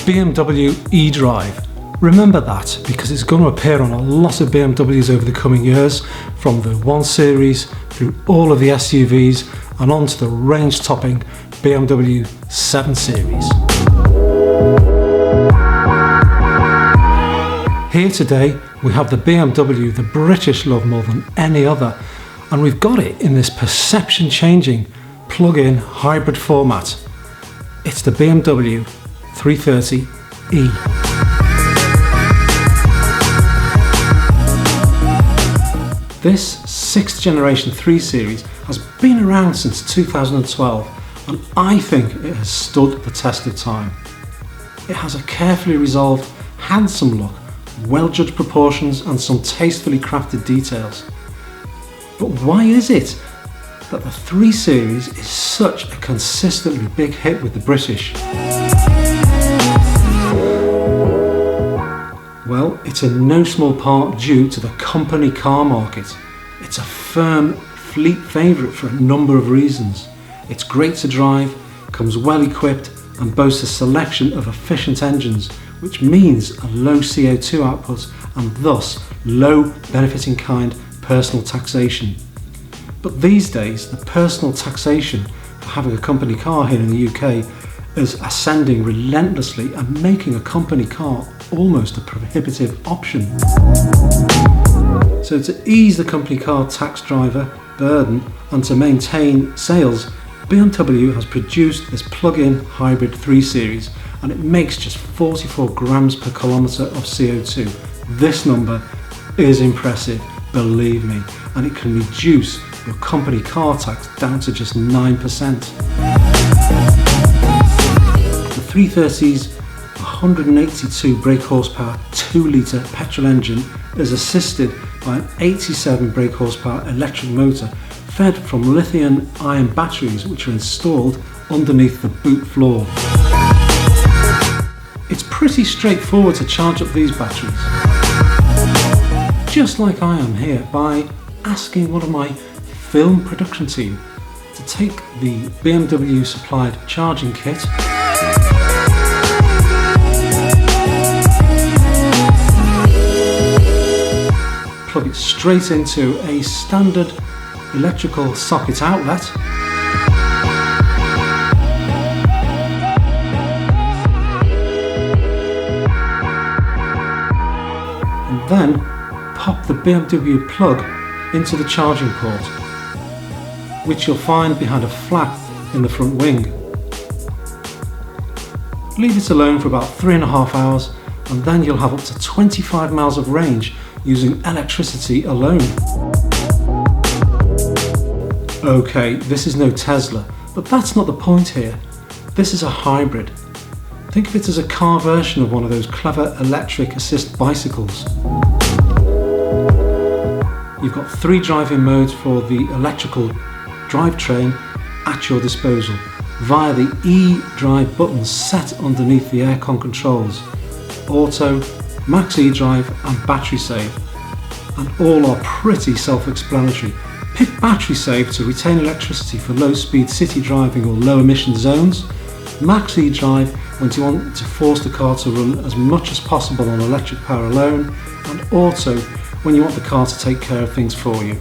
BMW eDrive. Remember that because it's going to appear on a lot of BMWs over the coming years, from the 1 Series through all of the SUVs and on to the range-topping BMW 7 Series. Here today we have the BMW the British love more than any other, and we've got it in this perception-changing plug-in hybrid format. It's the BMW 330e. This 6th generation 3 Series has been around since 2012, and I think it has stood the test of time. It has a carefully resolved, handsome look, well-judged proportions and some tastefully crafted details. But why is it that the 3 Series is such a consistently big hit with the British? Well, it's in no small part due to the company car market. It's a firm fleet favourite for a number of reasons. It's great to drive, comes well equipped and boasts a selection of efficient engines, which means a low CO2 output and thus low benefit in kind personal taxation. But these days, the personal taxation for having a company car here in the UK is ascending relentlessly and making a company car almost a prohibitive option. So to ease the company car tax driver burden and to maintain sales, BMW has produced this plug-in hybrid 3 Series, and it makes just 44 grams per kilometre of CO2. This number is impressive, believe me, and it can reduce your company car tax down to just 9%. The 330's 182 brake horsepower 2-litre petrol engine is assisted by an 87 brake horsepower electric motor fed from lithium-ion batteries which are installed underneath the boot floor. It's pretty straightforward to charge up these batteries, just like I am here, by asking one of my film production team to take the BMW supplied charging kit, plug it straight into a standard electrical socket outlet, and then pop the BMW plug into the charging port, which you'll find behind a flap in the front wing. Leave it alone for about 3.5 hours and then you'll have up to 25 miles of range using electricity alone. Okay, this is no Tesla, but that's not the point here. This is a hybrid. Think of it as a car version of one of those clever electric assist bicycles. You've got 3 driving modes for the electrical drivetrain at your disposal via the eDrive buttons set underneath the aircon controls: Auto, Max eDrive and Battery Save, and all are pretty self-explanatory. Pick Battery Save to retain electricity for low-speed city driving or low-emission zones, Max eDrive when you want to force the car to run as much as possible on electric power alone, and Auto when you want the car to take care of things for you.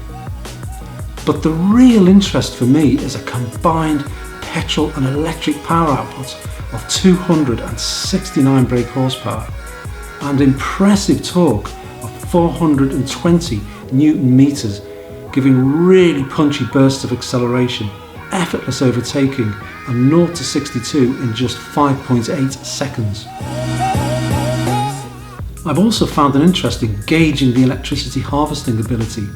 But the real interest for me is a combined petrol and electric power output of 269 brake horsepower and impressive torque of 420 Newton meters, giving really punchy bursts of acceleration, effortless overtaking and 0 to 62 in just 5.8 seconds. I've also found an interest in gauging the electricity harvesting ability.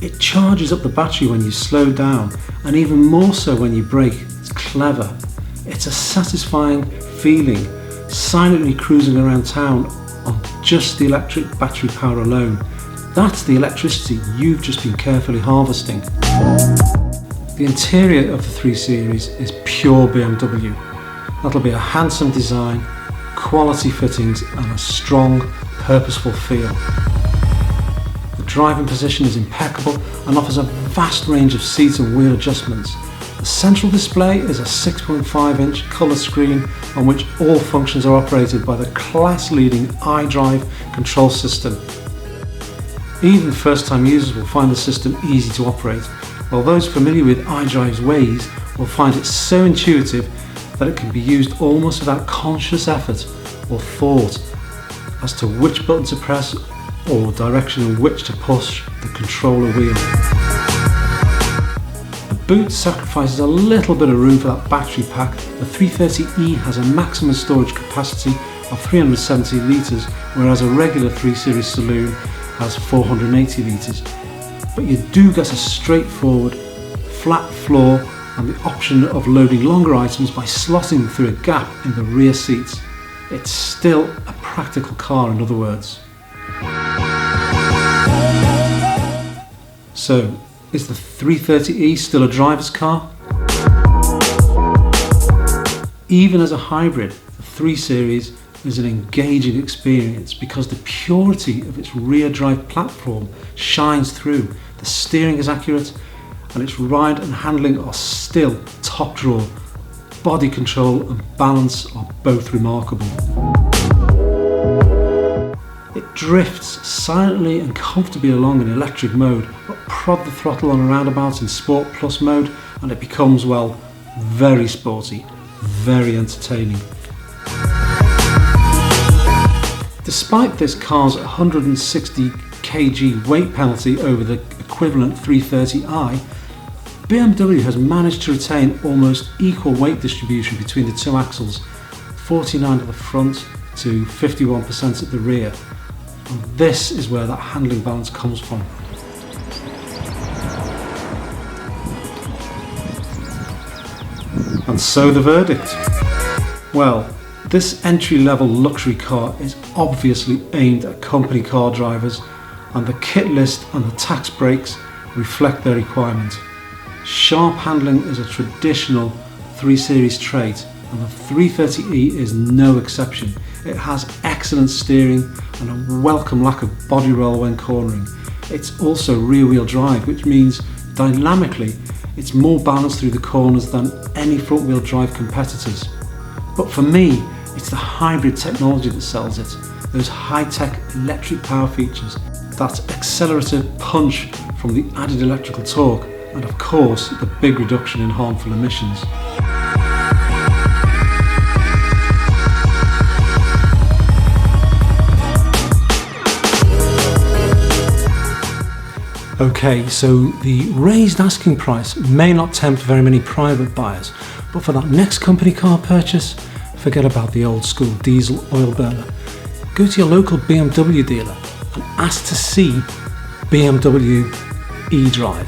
It charges up the battery when you slow down and even more so when you brake. It's clever. It's a satisfying feeling silently cruising around town on just the electric battery power alone. That's the electricity you've just been carefully harvesting. The interior of the 3 Series is pure BMW. That'll be a handsome design, quality fittings and a strong, purposeful feel. The driving position is impeccable and offers a vast range of seat and wheel adjustments. The central display is a 6.5-inch colour screen on which all functions are operated by the class-leading iDrive control system. Even first-time users will find the system easy to operate, while those familiar with iDrive's ways will find it so intuitive that it can be used almost without conscious effort or thought as to which button to press or direction in which to push the controller wheel. The boot sacrifices a little bit of room for that battery pack. The 330e has a maximum storage capacity of 370 litres, whereas a regular 3 Series saloon has 480 litres. But you do get a straightforward flat floor and the option of loading longer items by slotting them through a gap in the rear seats. It's still a practical car, in other words. So, is the 330e still a driver's car? Even as a hybrid, the 3 Series is an engaging experience because the purity of its rear drive platform shines through. The steering is accurate and its ride and handling are still top drawer. Body control and balance are both remarkable. It drifts silently and comfortably along in electric mode, but prod the throttle on a roundabout in Sport Plus mode and it becomes, well, very sporty, very entertaining. Despite this car's 160 kg weight penalty over the equivalent 330i, BMW has managed to retain almost equal weight distribution between the two axles, 49 at the front to 51% at the rear. And this is where that handling balance comes from. And so the verdict. Well, this entry-level luxury car is obviously aimed at company car drivers, and the kit list and the tax breaks reflect their requirement. Sharp handling is a traditional 3 Series trait, and the 330e is no exception. It has excellent steering and a welcome lack of body roll when cornering. It's also rear-wheel drive, which means dynamically it's more balanced through the corners than any front-wheel drive competitors. But for me, it's the hybrid technology that sells it. Those high-tech electric power features, that accelerative punch from the added electrical torque, and of course the big reduction in harmful emissions. Okay, so the raised asking price may not tempt very many private buyers, but for that next company car purchase, forget about the old school diesel oil burner. Go to your local BMW dealer and ask to see BMW eDrive.